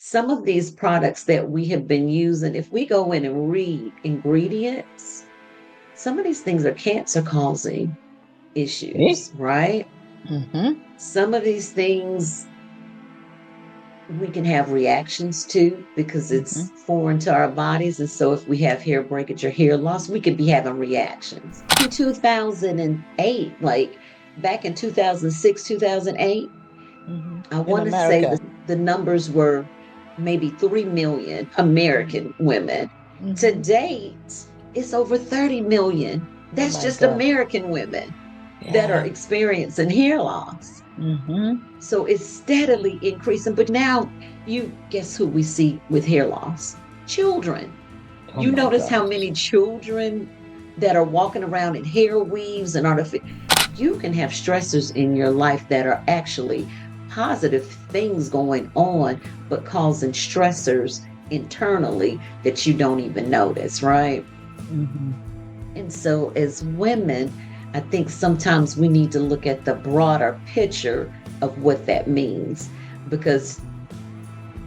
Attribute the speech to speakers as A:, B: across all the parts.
A: some of these products that we have been using, if we go in and read ingredients, some of these things are cancer causing
B: Okay.
A: issues, right?
B: Mm-hmm.
A: Some of these things we can have reactions to because
B: Mm-hmm.
A: it's foreign to our bodies. And so if we have hair breakage or hair loss, we could be having reactions. In 2008, like back in 2006, 2008,
B: Mm-hmm.
A: I
B: In
A: want to say
B: America.
A: the numbers were maybe 3 million American women. To
B: Mm-hmm.
A: date, it's over 30 million.
B: Oh
A: That's
B: my
A: just
B: God.
A: American women that are
B: Yeah.
A: experiencing hair loss.
B: Mm-hmm.
A: So it's steadily increasing. But now, you guess who we see with hair loss? Children.
B: Oh
A: You
B: my
A: notice how
B: gosh.
A: many children that are walking around in hair weaves and artificial. You can have stressors in your life that are actually positive things going on, but causing stressors internally that you don't even notice, right?
B: Mm-hmm.
A: And so, as women, I think sometimes we need to look at the broader picture of what that means because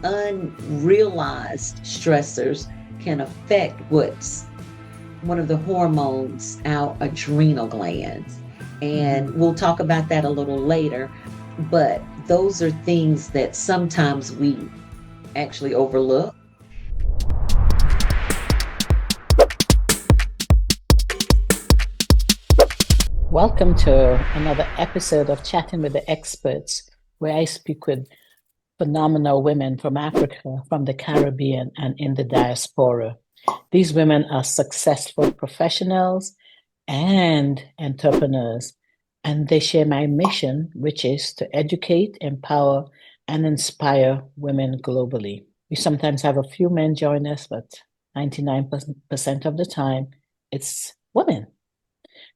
A: unrealized stressors can affect what's one of the hormones, our adrenal glands.
B: Mm-hmm.
A: And we'll talk about that a little later. But those are things that sometimes we actually overlook.
B: Welcome to another episode of Chatting with the Experts, where I speak with phenomenal women from Africa, from the Caribbean, and in the diaspora. These women are successful professionals and entrepreneurs, and they share my mission, which is to educate, empower, and inspire women globally. We sometimes have a few men join us, but 99% of the time, it's women.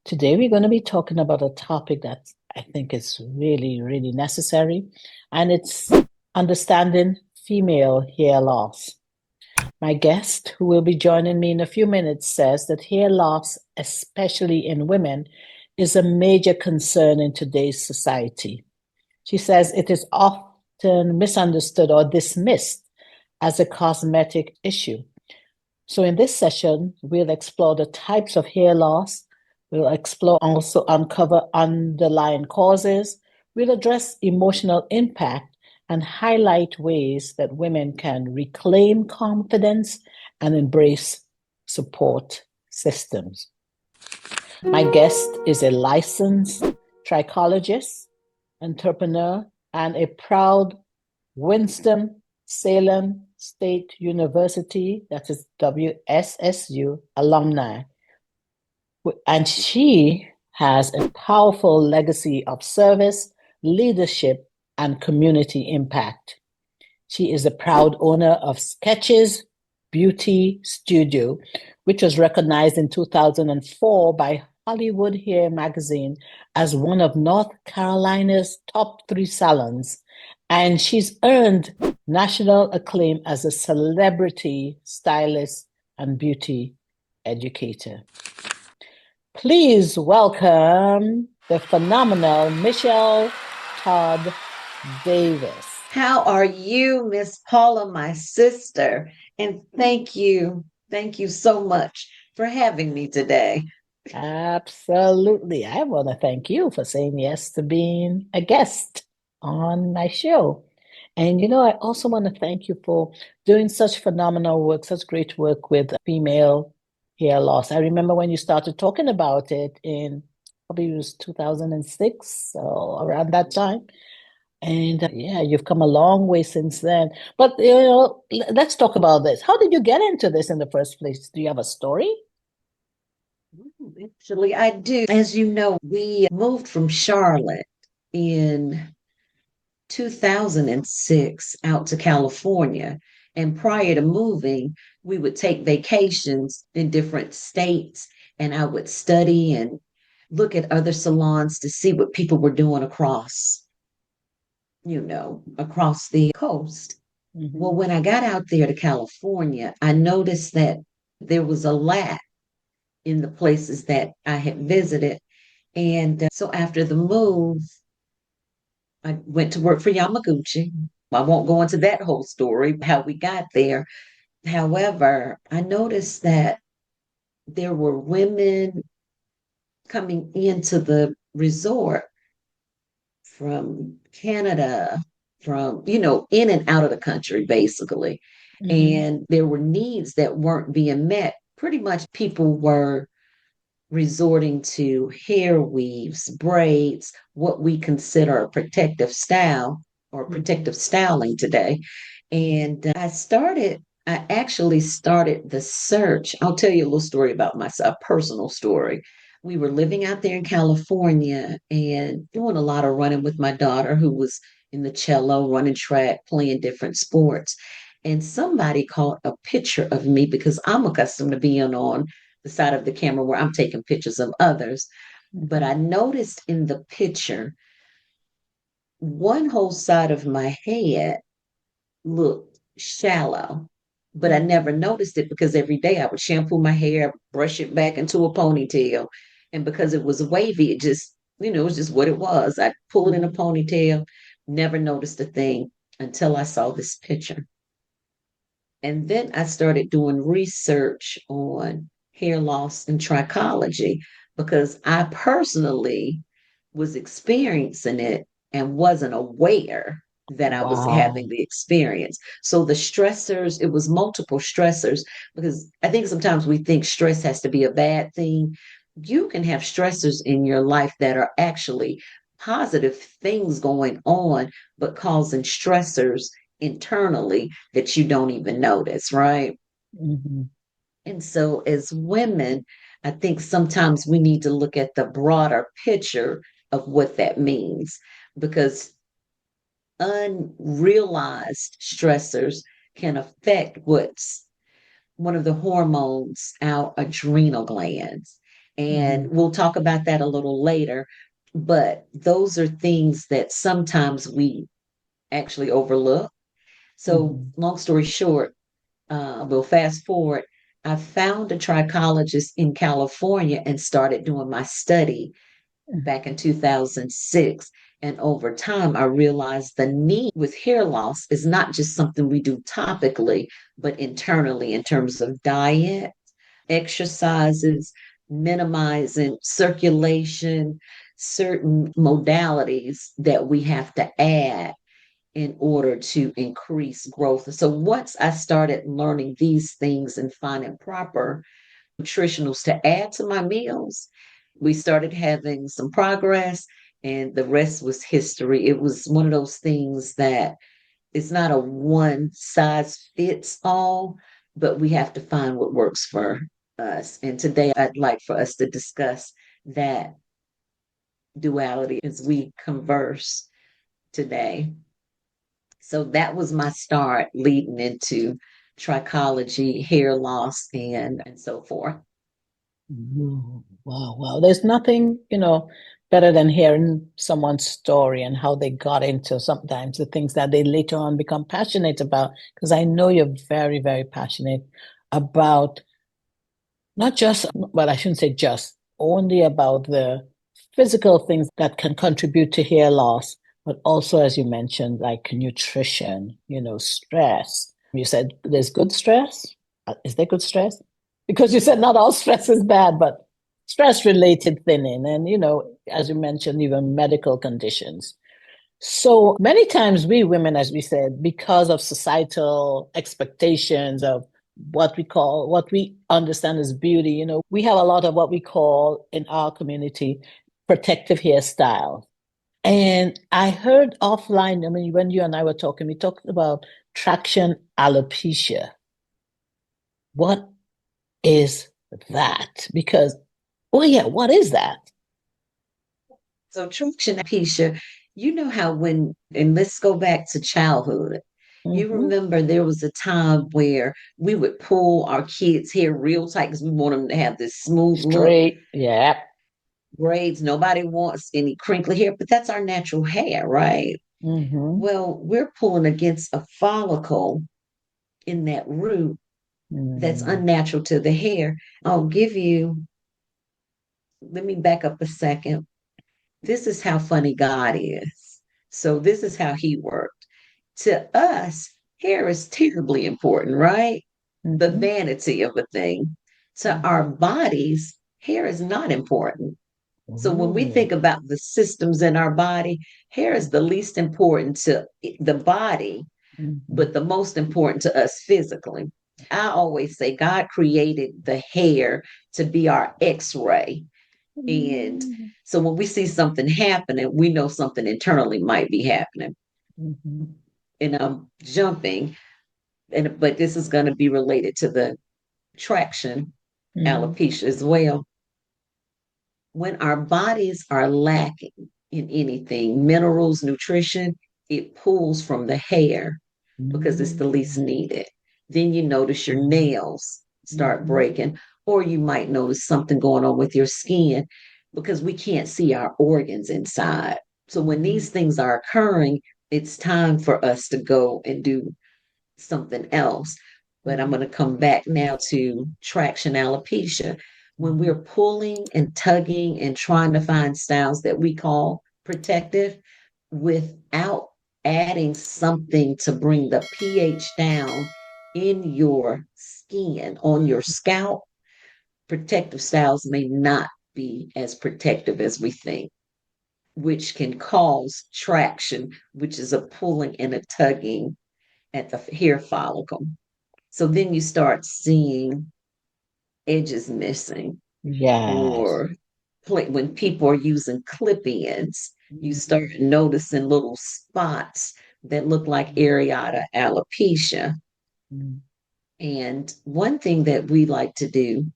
B: Today, we're going to be talking about a topic that I think is really, really necessary, and it's understanding female hair loss. My guest, who will be joining me in a few minutes, says that hair loss, especially in women, is a major concern in today's society. She says it is often misunderstood or dismissed as a cosmetic issue. So, in this session, we'll explore the types of hair loss. We'll explore also uncover underlying causes. We'll address emotional impact and highlight ways that women can reclaim confidence and embrace support systems. My guest is a licensed trichologist, entrepreneur, and a proud Winston-Salem State University, that is WSSU, alumni. And she has a powerful legacy of service, leadership, and community impact. She is a proud owner of Sketches Beauty Studio, which was recognized in 2004 by Hollywood Hair magazine as one of North Carolina's top 3 salons. And she's earned national acclaim as a celebrity stylist and beauty educator. Please welcome the phenomenal Michele Todd Davis.
A: How are you, Miss Paula, my sister? And thank you. Thank you so much for having me today.
B: Absolutely. I want to thank you for saying yes to being a guest on my show. And I also want to thank you for doing such phenomenal work, such great work with female hair loss. I remember when you started talking about it in probably it was 2006, so around that time. And yeah, you've come a long way since then. But let's talk about this. How did you get into this in the first place? Do you have a story?
A: Actually, I do. As you know, we moved from Charlotte in 2006 out to California. And prior to moving, we would take vacations in different states, and I would study and look at other salons to see what people were doing across the coast. Well,
B: Hmm.
A: when I got out there to California, I noticed that there was a lack in the places that I had visited. And so after the move, I went to work for Yamaguchi. I won't go into that whole story, how we got there. However, I noticed that there were women coming into the resort from Canada, from, in and out of the country, basically.
B: Mm-hmm.
A: And there were needs that weren't being met. Pretty much people were resorting to hair weaves, braids, what we consider a protective style or
B: Mm-hmm.
A: protective styling today. And I actually started the search. I'll tell you a little story about myself, a personal story. We were living out there in California and doing a lot of running with my daughter, who was in the cello, running track, playing different sports. And somebody caught a picture of me because I'm accustomed to being on the side of the camera where I'm taking pictures of others. But
B: Mm-hmm.
A: I noticed in the picture, one whole side of my head looked shallow, but I never noticed it because every day I would shampoo my hair, brush it back into a ponytail. And because it was wavy, it just, it was just what it was. I'd pull it in a
B: Mm-hmm.
A: ponytail, never noticed a thing until I saw this picture. And then I started doing research on hair loss and trichology because I personally was experiencing it and wasn't aware that I was having
B: Wow.
A: the experience. So the stressors, it was multiple stressors because I think sometimes we think stress has to be a bad thing. You can have stressors in your life that are actually positive things going on, but causing stressors internally that you don't even notice, right?
B: Mm-hmm.
A: And so, as women, I think sometimes we need to look at the broader picture of what that means because unrealized stressors can affect what's one of the hormones, our adrenal glands.
B: Mm-hmm.
A: And we'll talk about that a little later. But those are things that sometimes we actually overlook. So,
B: Mm-hmm.
A: long story short, we'll fast forward. I found a trichologist in California and started doing my study back in 2006. And over time, I realized the need with hair loss is not just something we do topically, but internally in terms of diet, exercises, minimizing circulation, certain modalities that we have to add in order to increase growth. So once I started learning these things and finding proper nutritionals to add to my meals, we started having some progress and the rest was history. It was one of those things that it's not a one size fits all, but we have to find what works for us. And today I'd like for us to discuss that duality as we converse today. So that was my start leading into trichology, hair loss, and so forth.
B: Wow, wow, wow. There's nothing, better than hearing someone's story and how they got into sometimes the things that they later on become passionate about. Because I know you're very, very passionate about not just, well, I shouldn't say just, only about the physical things that can contribute to hair loss, but also, as you mentioned, like nutrition, stress. You said there's good stress. Is there good stress? Because you said not all stress is bad, but stress related thinning, and, as you mentioned, even medical conditions. So many times we women, as we said, because of societal expectations of what we understand as beauty, we have a lot of what we call in our community protective hairstyle. And I heard offline, I mean, when you and I were talking, we talked about traction alopecia. What is that? Because, oh yeah, what is that?
A: So traction alopecia, you know how and let's go back to childhood. You
B: Hmm.
A: remember there was a time where we would pull our kids' hair real tight because we want them to have this smooth look,
B: Straight, yeah.
A: braids. Nobody wants any crinkly hair, but that's our natural hair, right?
B: Hmm.
A: Well, we're pulling against a follicle in that root that's
B: Mm.
A: unnatural to the hair. I'll give you, let me back up a second. This is how funny God is. So, this is how He worked. To us, hair is terribly important, right? The
B: Mm-hmm.
A: vanity of a thing. To our
B: Mm-hmm.
A: bodies, hair is not important. So when we
B: Ooh.
A: think about the systems in our body, hair is the least important to the body,
B: Mm-hmm.
A: but the most important to us physically. I always say God created the hair to be our x ray. And
B: Mm-hmm.
A: so when we see something happening, we know something internally might be happening.
B: Mm-hmm.
A: And I'm jumping, but this is going to be related to the traction
B: Mm-hmm.
A: alopecia as well. When our bodies are lacking in anything, minerals, nutrition, it pulls from the hair because it's the least needed. Then you notice your nails start
B: Mm-hmm.
A: breaking, or you might notice something going on with your skin because we can't see our organs inside. So when
B: Mm-hmm.
A: these things are occurring, it's time for us to go and do something else. But I'm
B: Mm-hmm.
A: going to come back now to traction alopecia. When
B: Mm-hmm.
A: we're pulling and tugging and trying to find styles that we call protective without adding something to bring the pH down in your skin, on your scalp, protective styles may not be as protective as we think, which can cause traction, which is a pulling and a tugging at the hair follicle. So then you start seeing edges missing,
B: Yes.
A: or when people are using clip ins, you start
B: Mm-hmm.
A: noticing little spots that look like areata alopecia.
B: Mm-hmm.
A: And one thing that we like to do,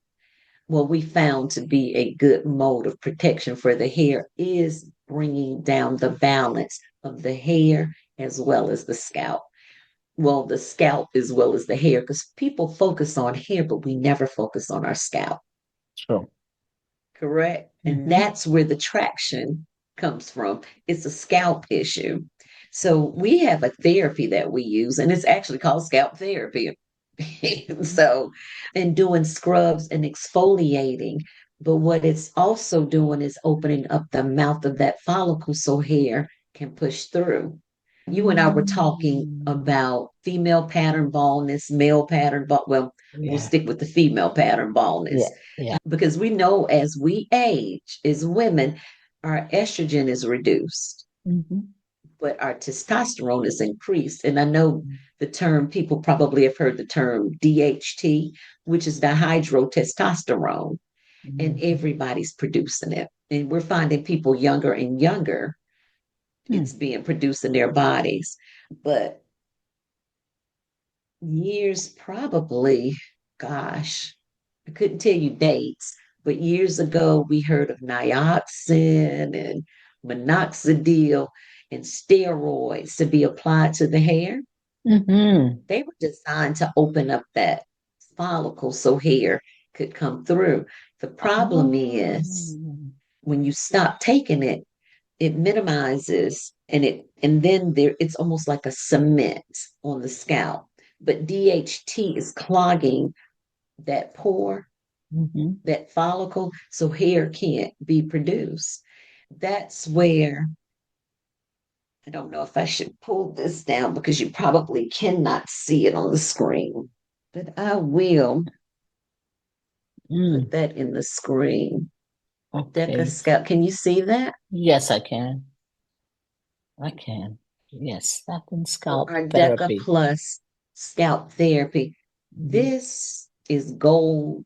A: well, we found to be a good mode of protection for the hair, is bringing down the balance of the hair as well as the scalp. Well, the scalp as well as the hair, because people focus on hair, but we never focus on our scalp,
B: True.
A: correct? And
B: Mm-hmm.
A: that's where the traction comes from. It's a scalp issue. So we have a therapy that we use, and it's actually called scalp therapy. So, and doing scrubs and exfoliating. But what it's also doing is opening up the mouth of that follicle so hair can push through. You and I were talking
B: Mm-hmm.
A: about female pattern baldness, male pattern bald. Well, we'll
B: Yeah.
A: stick with the female pattern
B: Yeah.
A: baldness
B: Yeah.
A: because we know as we age, as women, our estrogen is reduced,
B: Mm-hmm.
A: but our testosterone is increased. And I know the term, people probably have heard the term DHT, which is dihydrotestosterone, and
B: Mm-hmm.
A: everybody's producing it. And we're finding people younger and younger, it's being produced in their bodies. But years probably, gosh, I couldn't tell you dates, but years ago we heard of nioxin and minoxidil and steroids to be applied to the hair.
B: Mm-hmm.
A: They were designed to open up that follicle so hair could come through. The problem
B: Oh.
A: is when you stop taking it, it minimizes and then there it's almost like a cement on the scalp. But DHT is clogging that pore,
B: Mm-hmm.
A: that follicle, so hair can't be produced. That's where I don't know if I should pull this down because you probably cannot see it on the screen, but I will put
B: Mm.
A: that in the screen. Deca
B: Okay.
A: scalp, can you see that?
B: Yes, I can. I can. Yes, statin
A: So
B: scalp
A: our Deca
B: therapy.
A: Plus scalp therapy.
B: Mm-hmm.
A: This is gold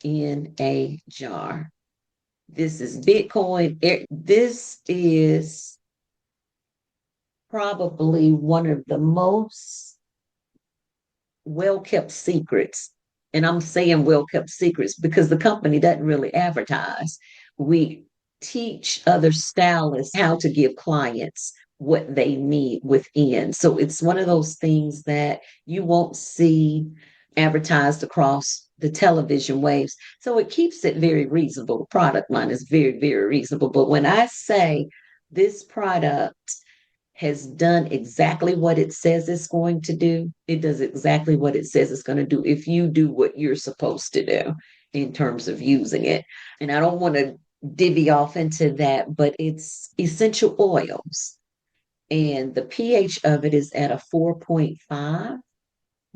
A: in a jar. This is Bitcoin. This is probably one of the most well kept secrets. And I'm saying well kept secrets because the company doesn't really advertise. We teach other stylists how to give clients what they need within. So it's one of those things that you won't see advertised across the television waves. So it keeps it very reasonable. The product line is very, very reasonable. But when I say this product has done exactly what it says it's going to do, it does exactly what it says it's going to do if you do what you're supposed to do in terms of using it. And I don't want to divvy off into that, but it's essential oils. and the pH of it is at a 4.5.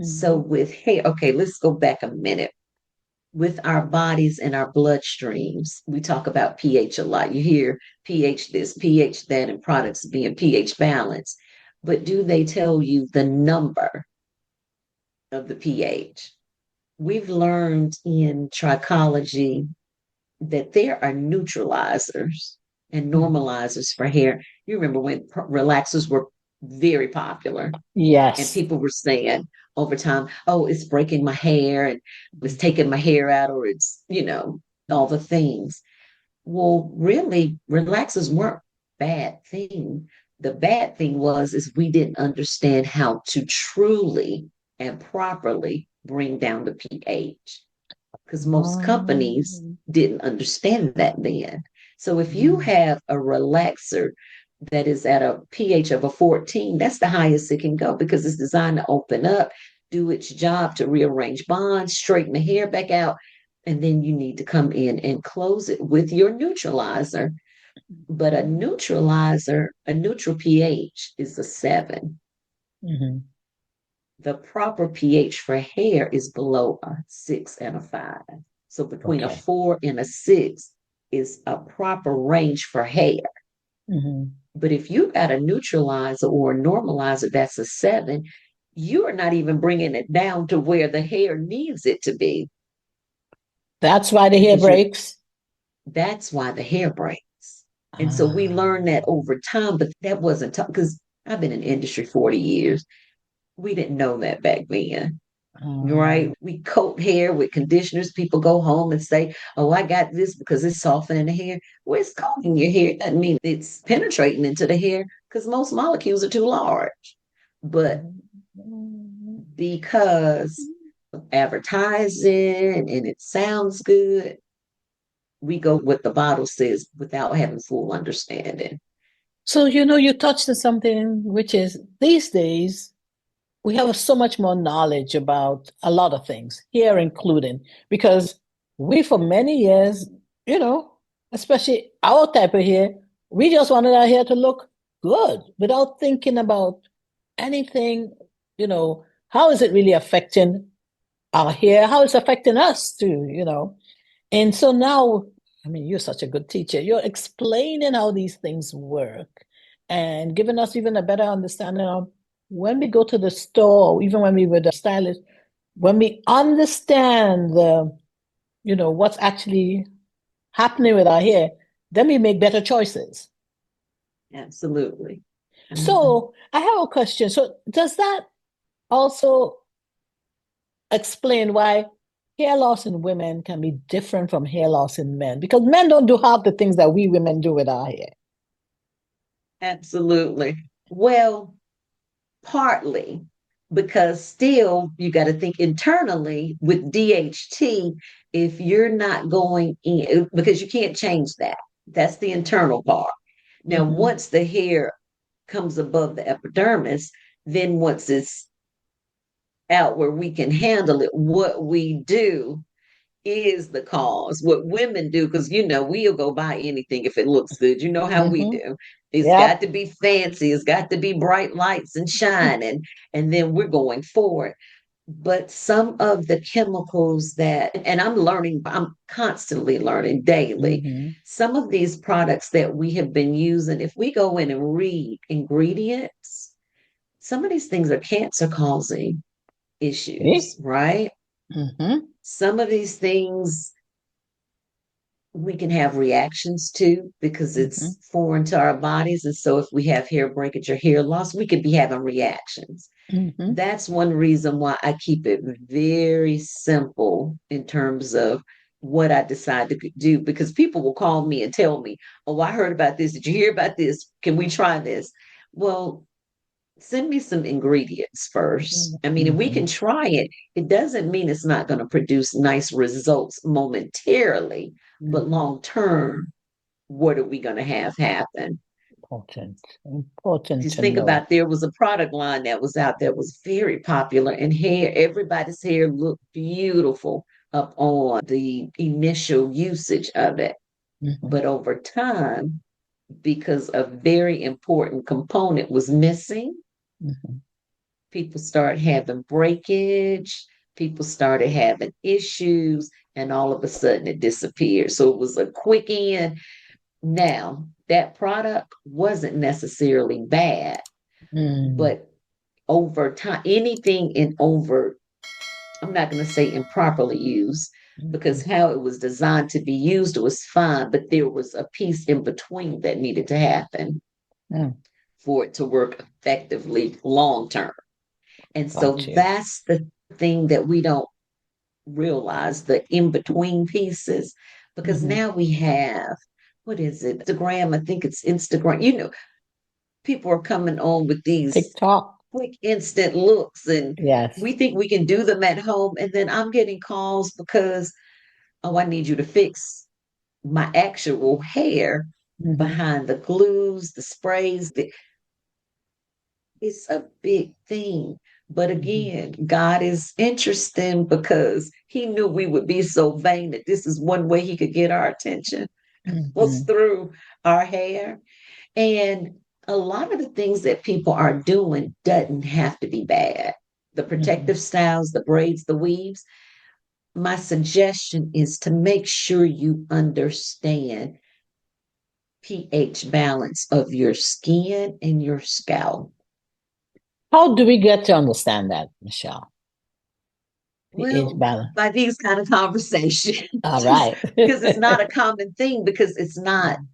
A: So
B: Mhm.
A: with hair, okay, let's go back a minute. With our bodies and our bloodstreams, we talk about pH a lot. You hear pH this, pH that, and products being pH balanced. But do they tell you the number of the pH? We've learned in trichology that there are neutralizers and
B: Mhm.
A: normalizers for hair. You remember when relaxers were very popular and
B: Yes.
A: people were saying over time, oh, it's breaking my hair and it's
B: Mhm.
A: taking my hair out, or it's, all the things. Well, really, relaxers weren't bad thing. The bad thing was is we didn't understand how to truly and properly bring down the pH because most companies
B: Um,
A: didn't understand that then. So if you
B: mm,
A: have a relaxer that is at a pH of a 14, that's the highest it can go because it's designed to open up, do its job to rearrange bonds, straighten the hair back out, and then you need to come in and close it with your neutralizer. But a neutralizer, a neutral pH is a 7.
B: mhm.
A: The proper pH for hair is below a 6 and a 5. So between a
B: Okay.
A: 4 and a 6 is a proper range for hair.
B: Mhm.
A: But if you got a neutralizer or a normalizer that's a 7, you are not even bringing it down to where the hair needs it to be
B: That's why the hair
A: because
B: breaks.
A: that's why the hair breaks. And so we
B: Ah,
A: learned that over time, but that wasn't because I've been in the industry 40 years. We didn't know that back then. Right?
B: um,
A: We coat hair with conditioners. People go home and say, oh, I got this because it's softening the hair. Well, it's coating your hair. It doesn't mean it's penetrating into the hair because most molecules are too large. But because of advertising and it sounds good, we go what the bottle says without having full understanding.
B: so you touched on something which is these days we have so much more knowledge about a lot of things, hair including, because we for many years, you know, especially our type of hair, we just wanted our hair to look good without thinking about anything, how is it really affecting our hair? How it's affecting us too. And so now, I mean, you're such a good teacher. You're explaining how these things work and giving us even a better understanding of when we go to the store, even when we were the stylist, when we understand what's actually happening with our hair, then we make better choices.
A: Absolutely.
B: So I have a question. So does that also explain why hair loss in women can be different from hair loss in men? Because men don't do half the things that we women do with our hair.
A: Absolutely. Well, partly because still you got to think internally with DHT if you're not going in because you can't change that. That's the internal part. Now,
B: Mm-hmm.
A: once the hair comes above the epidermis, then once it's out where we can handle it, what we do is the cause. What women do, because we'll go buy anything if it looks good. You know how we
B: Mm-hmm.
A: do. It's got
B: Yep.
A: to be fancy, it's got to be bright lights and shine, and then we're going forward. But some of the chemicals and I'm learning, I'm constantly learning daily.
B: Mm-hmm.
A: Some of these products that we have been using, if we go in and read ingredients, some of these things are cancer causing issues,
B: See?
A: right?
B: Mm-hmm.
A: Some of these things we can have reactions to because
B: Mm-hmm.
A: it's foreign to our bodies. And so if we have hair breakage or hair loss, we could be having reactions.
B: Mm-hmm.
A: That's one reason why I keep it very simple in terms of what I decide to do because people will call me and tell me, oh, I heard about this. Did you hear about this? Can we try this? Well, send me some ingredients first. I mean, if we
B: Mm-hmm.
A: can try it, it doesn't mean it's not going to produce nice results momentarily, but
B: Mm-hmm.
A: long term, what are we going to have happen?
B: Important. Important
A: Just
B: to
A: think
B: know.
A: about there was a product line that was out there was very popular and hair, everybody's hair looked beautiful up on the initial usage of it.
B: Mm-hmm.
A: But over time, because a very important component was missing.
B: Mhm.
A: People started having breakage, people started having issues, and all of a sudden it disappeared. So it was a quick end. Now, that product wasn't necessarily bad,
B: Mm.
A: but over time, anything in over, I'm not going to say improperly used, because
B: Mhm.
A: how it was designed to be used was fine, but there was a piece in between that needed to happen
B: Mm.
A: for it to work effectively long term. And
B: Got
A: so
B: you.
A: that's the thing that we don't realize, the in between pieces, because
B: Mhm.
A: now we have, what is it? Instagram, I think it's Instagram. People are coming on with these
B: TikTok.
A: quick instant looks, and
B: Yes.
A: we think we can do them at home. And then I'm getting calls because, oh, I need you to fix my actual hair
B: Mhm.
A: behind the glues, the sprays. It's a big thing. But
B: Mhm.
A: again, God is interesting because he knew we would be so vain that this is one way he could get our attention was
B: Mhm.
A: through our hair. And a lot of the things that people are doing doesn't have to be bad. The
B: Mhm.
A: protective styles, the braids, the weaves. My suggestion is to make sure you understand pH balance of your skin and your scalp.
B: How do we get to understand that, Michelle? pH
A: Well,
B: balance.
A: by these kind of conversations,
B: All
A: just
B: right.
A: because it's not a common thing, because it's not
B: Mhm.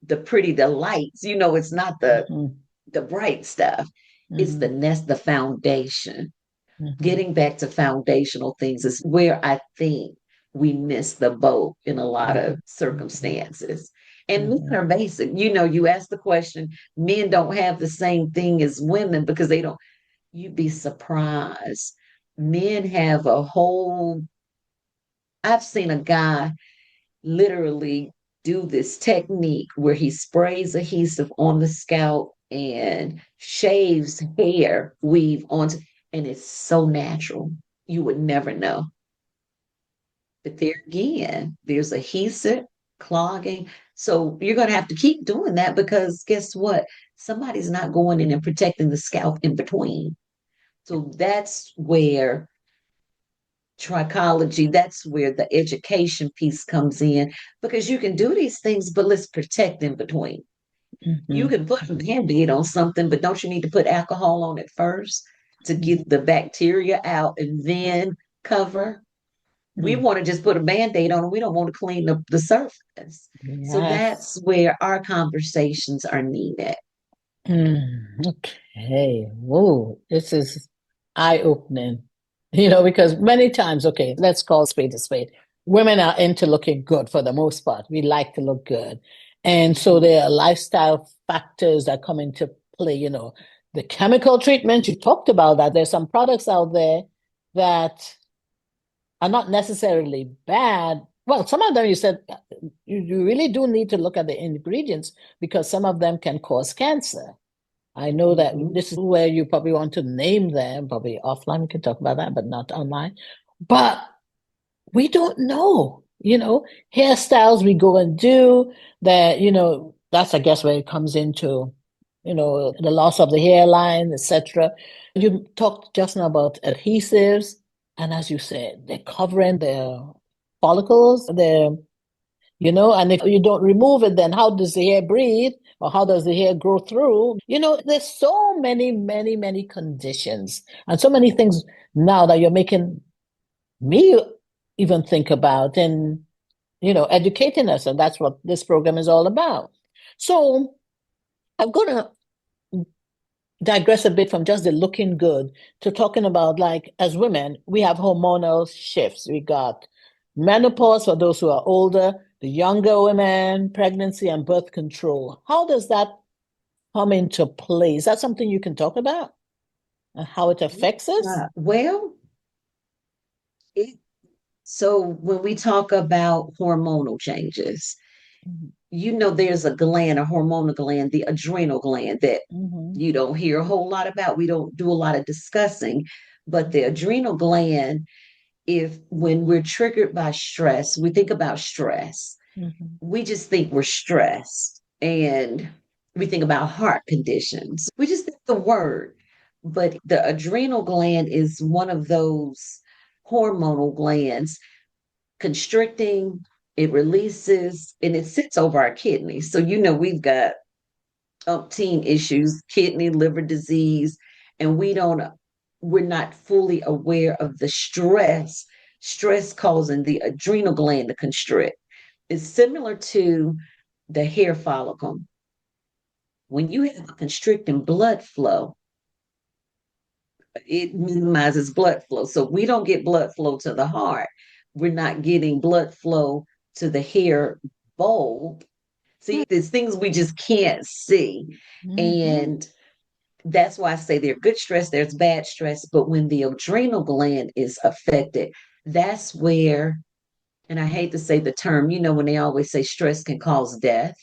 A: the pretty, the lights, it's not
B: Mhm.
A: the bright stuff. It's the
B: Mhm.
A: nest, the foundation.
B: Mhm.
A: Getting back to foundational things is where I think we miss the boat in a lot of
B: Mhm. Mhm.
A: circumstances. And men
B: Mhm.
A: are basic. You ask the question, men don't have the same thing as women because they don't, you'd be surprised. Men have a whole, I've seen a guy literally do this technique where he sprays adhesive on the scalp and shaves hair weave onto, and it's so natural. You would never know. But there again, there's adhesive clogging. So you're going to have to keep doing that because guess what? Somebody's not going in and protecting the scalp in between. So that's where trichology, that's where the education piece comes in because you can do these things, but let's protect in between. You
B: Mhm.
A: can put a band-aid on something, but don't you need to put alcohol on it first to
B: Mhm.
A: get the bacteria out and then cover? We
B: Mhm.
A: want to just put a band-aid on it. We don't want to clean up the surface. So
B: Yes.
A: that's where our conversations are needed.
B: Okay. Whoa, this is eye-opening. Because many times, okay, let's call spade a spade. Women are into looking good for the most part. We like to look good. And so
A: Mhm.
B: there are lifestyle factors that come into play, the chemical treatment, you talked about that. There's some products out there that are not necessarily bad. Well, some of them you said you really do need to look at the ingredients because some of them can cause cancer. I know that
A: Mhm.
B: this is where you probably want to name them, probably offline, we can talk about that, but not online. But we don't know, hairstyles we go and do that, that's I guess where it comes into, the loss of the hairline, etc. You talked just now about adhesives, and as you said, they're covering their follicles, and if you don't remove it, then how does the hair breathe? Or how does the hair grow through? There's so many, many, many conditions and so many things now that you're making me even think about and, educating us. And that's what this program is all about. So I'm going to digress a bit from just the looking good to talking about, like, as women, we have hormonal shifts. We got menopause for those who are older, the younger women, pregnancy and birth control. How does that come into play? Is that something you can talk about and how it affects us?
A: Well, it, so when we talk about hormonal changes,
B: Mhm.
A: there's a gland, a hormonal gland, the adrenal gland that
B: Mhm.
A: you don't hear a whole lot about. We don't do a lot of discussing, but the adrenal gland, if when we're triggered by stress, we think about stress,
B: Mhm.
A: we just think we're stressed. And we think about heart conditions. We just think the word, but the adrenal gland is one of those hormonal glands constricting, it releases, and it sits over our kidneys. So, we've got umpteen issues, kidney, liver disease, and we're not fully aware of the stress causing the adrenal gland to constrict. It's similar to the hair follicle. When you have a constricting blood flow, it minimizes blood flow. So we don't get blood flow to the heart. We're not getting blood flow to the hair bulb. See, there's things we just can't see.
B: Mm-hmm.
A: And that's why I say there's good stress, there's bad stress. But when the adrenal gland is affected, that's where, and I hate to say the term, when they always say stress can cause death,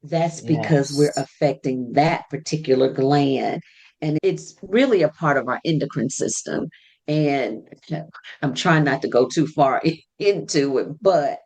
A: that's because we're
B: Yes.
A: affecting that particular gland. And it's really a part of our endocrine system. And I'm trying not to go too far into it, but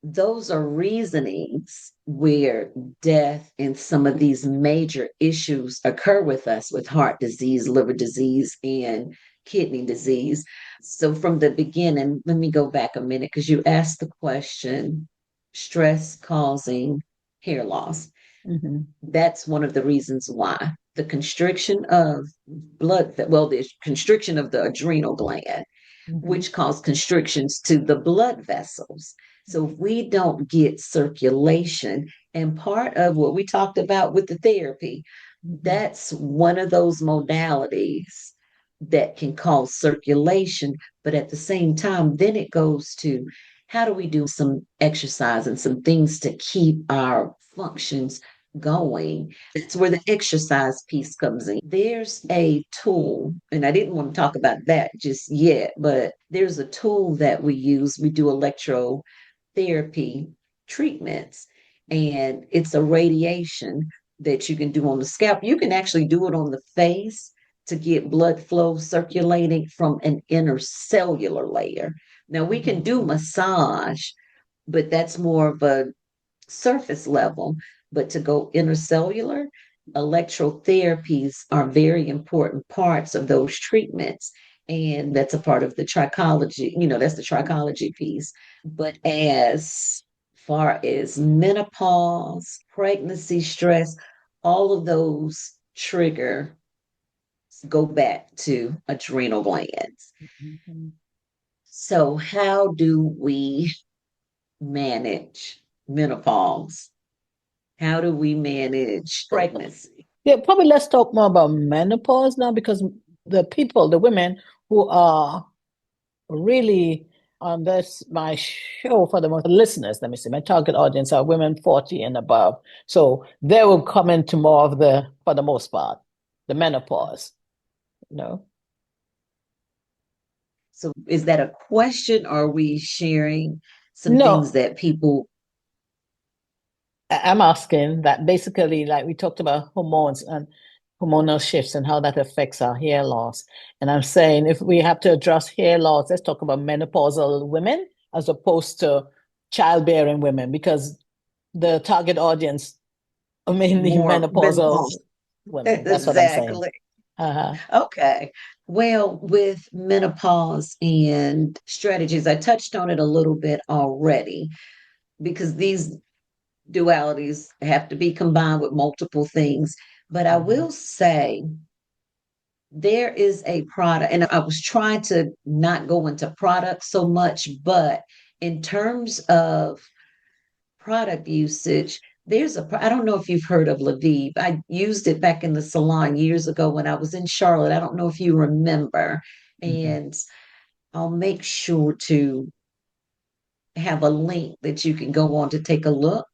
A: those are reasonings where death and some of these major issues occur with us with heart disease, liver disease, and kidney disease. So, from the beginning, let me go back a minute because you asked the question stress causing hair loss.
B: Mm-hmm.
A: That's one of the reasons why the constriction of the constriction of the adrenal gland,
B: Mm-hmm.
A: which cause constrictions to the blood vessels. So if we don't get circulation, and part of what we talked about with the therapy,
B: Mm-hmm.
A: that's one of those modalities that can cause circulation. But at the same time, then it goes to how do we do some exercise and some things to keep our functions going? That's where the exercise piece comes in. There's a tool, and I didn't want to talk about that just yet, but there's a tool that we use. We do electrotherapy treatments, and it's a radiation that you can do on the scalp. You can actually do it on the face to get blood flow circulating from an inner cellular layer. Now, we can do massage, but that's more of a surface level. But to go intercellular, electrotherapies are very important parts of those treatments. And that's a part of the trichology, that's the trichology piece. But as far as menopause, pregnancy stress, all of those trigger go back to adrenal glands.
B: Mm-hmm.
A: So, how do we manage menopause? How do we manage pregnancy?
B: Yeah, probably let's talk more about menopause now because the people, the women who are really on this my show for the most listeners, let me see, my target audience are women 40 and above. So they will come into more of the, for the most part, the menopause, you know.
A: So, is that a question? Or are we sharing some things
B: No,
A: that people?
B: I'm asking that basically, like we talked about hormones and hormonal shifts and how that affects our hair loss. And I'm saying if we have to address hair loss, let's talk about menopausal women as opposed to childbearing women, because the target audience are mainly
A: More
B: menopausal
A: menopause.
B: women. That's what I'm saying.
A: Exactly.
B: Uh-huh.
A: Okay. Well, with menopause and strategies, I touched on it a little bit already because these dualities have to be combined with multiple things. But I
B: Mhm.
A: will say there is a product, and I was trying to not go into products so much, but in terms of product usage, I don't know if you've heard of Lviv. I used it back in the salon years ago when I was in Charlotte. I don't know if you remember.
B: Mhm.
A: And I'll make sure to have a link that you can go on to take a look,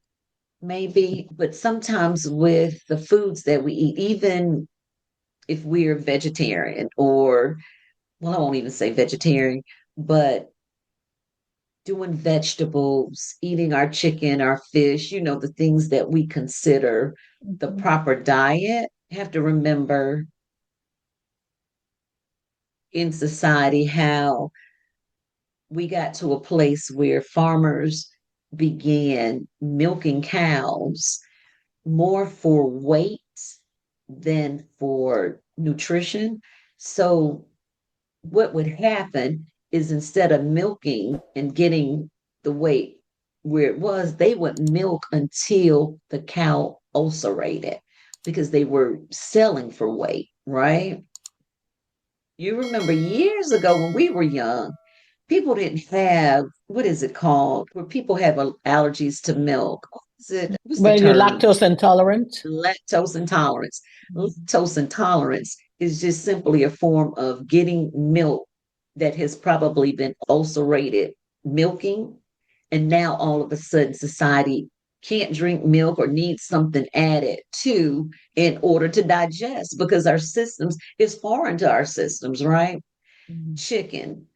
A: maybe. But sometimes with the foods that we eat, even if we're vegetarian or, well, I won't even say vegetarian, but doing vegetables, eating our chicken, our fish, the things that we consider the
B: Mhm.
A: proper diet, have to remember in society how we got to a place where farmers began milking cows more for weight than for nutrition. So what would happen is instead of milking and getting the weight where it was, they would milk until the cow ulcerated because they were selling for weight, right? You remember years ago when we were young, people didn't have, what is it called, where people have allergies to milk. What is it? What's the
B: Were you
A: term?
B: lactose intolerant?
A: Lactose intolerance.
B: Mhm.
A: Lactose intolerance is just simply a form of getting milk that has probably been ulcerated milking. And now all of a sudden, society can't drink milk or needs something added to in order to digest because our systems is foreign to our systems, right?
B: Mhm.
A: Chicken.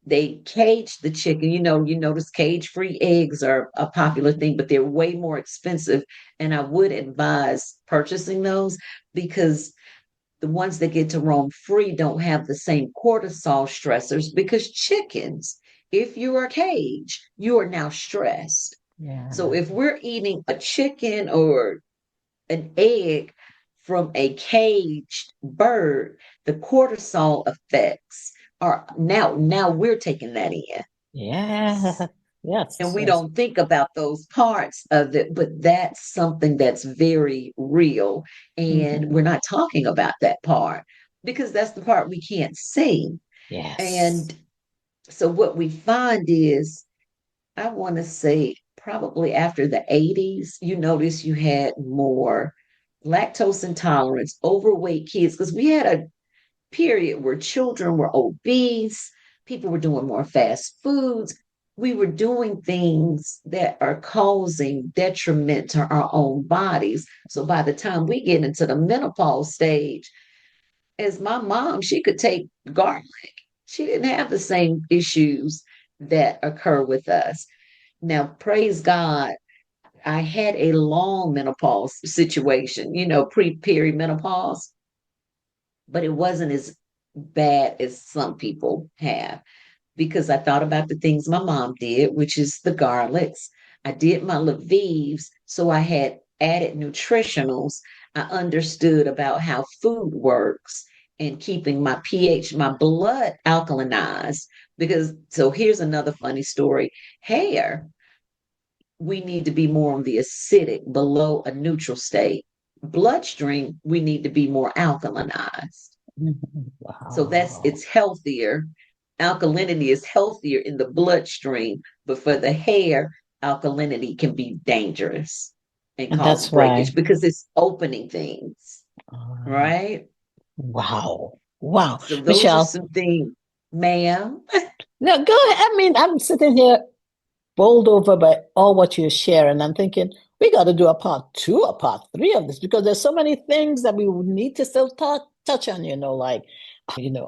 A: They cage the chicken. You notice cage free eggs are a popular thing, but they're way more expensive. And I would advise purchasing those because the ones that get to roam free don't have the same cortisol stressors because chickens, if you are caged, you are now stressed. So
B: Yeah.
A: if we're eating a chicken or an egg from a caged bird, the cortisol effects are now we're taking that in.
B: Yeah.
A: And
B: Yes.
A: we
B: Yes.
A: don't think about those parts of it, but that's something that's very real. And
B: Mhm.
A: we're not talking about that part because that's the part we can't see.
B: Yes.
A: And so what we find is, I want to say probably after the 80s, you notice you had more lactose intolerance, overweight kids, because we had a period where children were obese, people were doing more fast foods. We were doing things that are causing detriment to our own bodies. So by the time we get into the menopause stage, as my mom, she could take garlic. She didn't have the same issues that occur with us. Now, praise God, I had a long menopause situation, pre-perimenopause, but it wasn't as bad as some people have because I thought about the things my mom did, which is the garlics. I did my Lvives, so I had added nutritionals. I understood about how food works and keeping my pH, my blood alkalinized. Because, so here's another funny story. Hair, we need to be more on the acidic, below a neutral state. Bloodstream, we need to be more alkalinized.
B: Mhm.
A: So
B: Wow.
A: it's healthier. Alkalinity is healthier in the bloodstream, but for the hair, alkalinity can be dangerous and
B: And
A: cause
B: that's why.
A: breakage because it's opening things,
B: uh,
A: right?
B: wow. Wow.
A: So those are
B: Michele,
A: some things, ma'am.
B: no, go ahead. I mean, I'm sitting here bowled over by all what you share, and I'm thinking we got to do a part two, a part three of this because there's so many things that we would need to still touch on, like,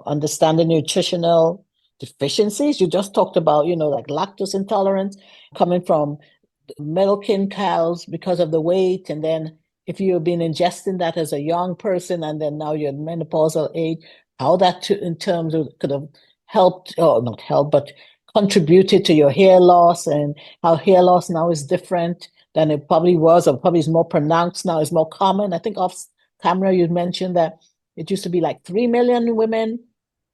B: understanding nutritional deficiencies. You just talked about, like lactose intolerance coming from milking cows because of the weight. And then if you've been ingesting that as a young person and then now you're in menopausal age, how that in terms of could have helped, or not helped, but contributed to your hair loss and how hair loss now is different than it probably was, or probably is more pronounced now, is more common. I think off camera you mentioned that it used to be like 3 million women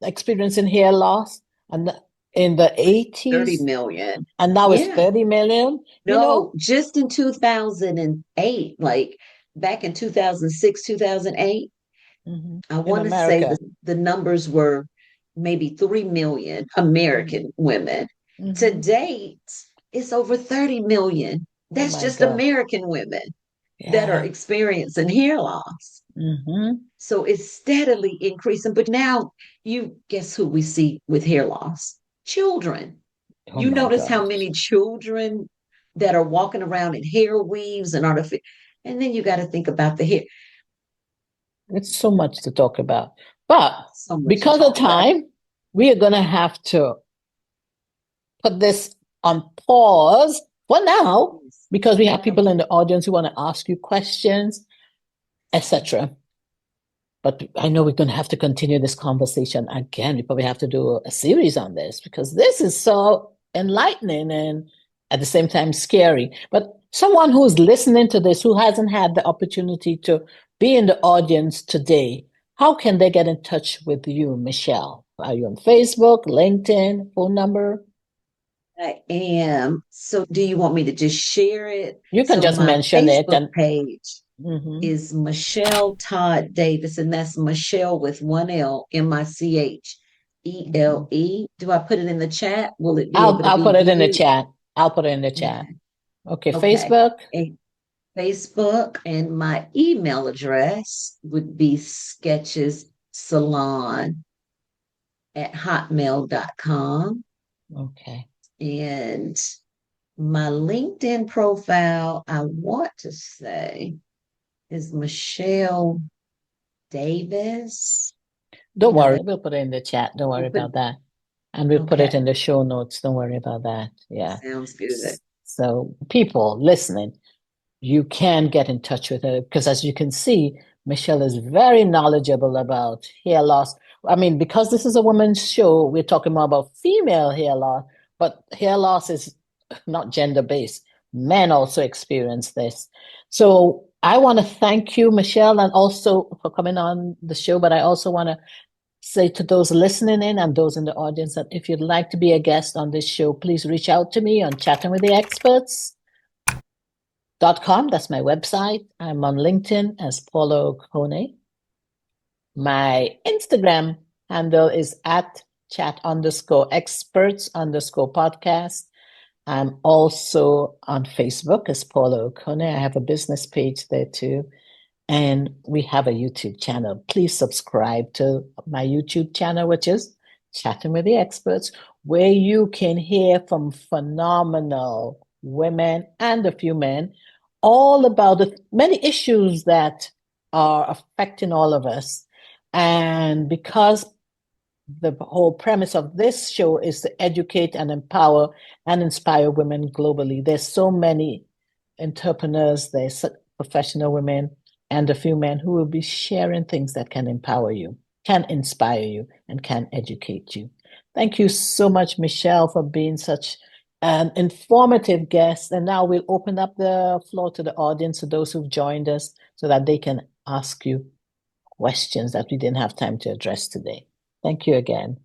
B: experiencing hair loss and in the
A: 30
B: 80s,
A: million.
B: and now it's
A: Yeah.
B: 30 million,
A: No, just in 2008, like back in 2006, 2008, I
B: in
A: want to say
B: America.
A: the numbers were maybe 3 million
B: Mhm.
A: American women. To
B: Mhm.
A: date, it's over 30 million.
B: Oh
A: That's
B: my
A: just
B: God.
A: American women that are
B: Yeah.
A: experiencing hair loss.
B: Hmm.
A: So it's steadily increasing. But now you guess who we see with hair loss? Children.
B: Oh
A: You
B: my
A: notice how
B: gosh.
A: many children that are walking around in hair weaves and artificial. And then you got to think about the hair.
B: It's so much to talk about. But
A: So much to
B: because of
A: talk about.
B: time, we are going to have to put this on pause for now
A: Yes.
B: because we have people in the audience who want to ask you questions, etc. But I know we're going to have to continue this conversation again. We probably have to do a series on this because this is so enlightening and at the same time scary. But someone who's listening to this, who hasn't had the opportunity to be in the audience today, how can they get in touch with you, Michele? Are you on Facebook, LinkedIn, phone number?
A: I am. So, do you want me to just share it?
B: You can
A: So,
B: just
A: my
B: mention it
A: Facebook
B: and
A: page
B: mhm.
A: is Michele Todd Davis, and that's Michele with one L, Michele. Do I put it in the chat? Will it be able to
B: I'll
A: be
B: put it in the
A: viewed?
B: chat. I'll put it in the chat.
A: Okay.
B: Okay,
A: Okay.
B: Facebook.
A: And Facebook, and my email address would be sketchessalon@hotmail.com.
B: Okay.
A: And my LinkedIn profile, I want to say, is Michele Davis.
B: Don't
A: No,
B: worry, we'll put it in the chat. Don't worry
A: we'll put,
B: about that. And we'll put it
A: okay,
B: in the show notes. Don't worry about that. Yeah.
A: sounds good.
B: So people listening, you can get in touch with her because as you can see, Michele is very knowledgeable about hair loss. I mean, because this is a woman's show, we're talking more about female hair loss, but hair loss is not gender-based. Men also experience this. So I want to thank you, Michele, and also for coming on the show, but I also want to say to those listening in and those in the audience that if you'd like to be a guest on this show, please reach out to me on chattingwiththeexperts.com. That's my website. I'm on LinkedIn as Paula Okonneh. My Instagram handle is at chat_experts_podcast. I'm also on Facebook as Paula Okonneh. I have a business page there too. And we have a YouTube channel. Please subscribe to my YouTube channel, which is Chatting with the Experts, where you can hear from phenomenal women and a few men all about the many issues that are affecting all of us. And because the whole premise of this show is to educate and empower and inspire women globally. There's so many entrepreneurs, there's professional women, and a few men who will be sharing things that can empower you, can inspire you, and can educate you. Thank you so much, Michele, for being such an informative guest. And now we'll open up the floor to the audience, to those who've joined us, so that they can ask you questions that we didn't have time to address today. Thank you again.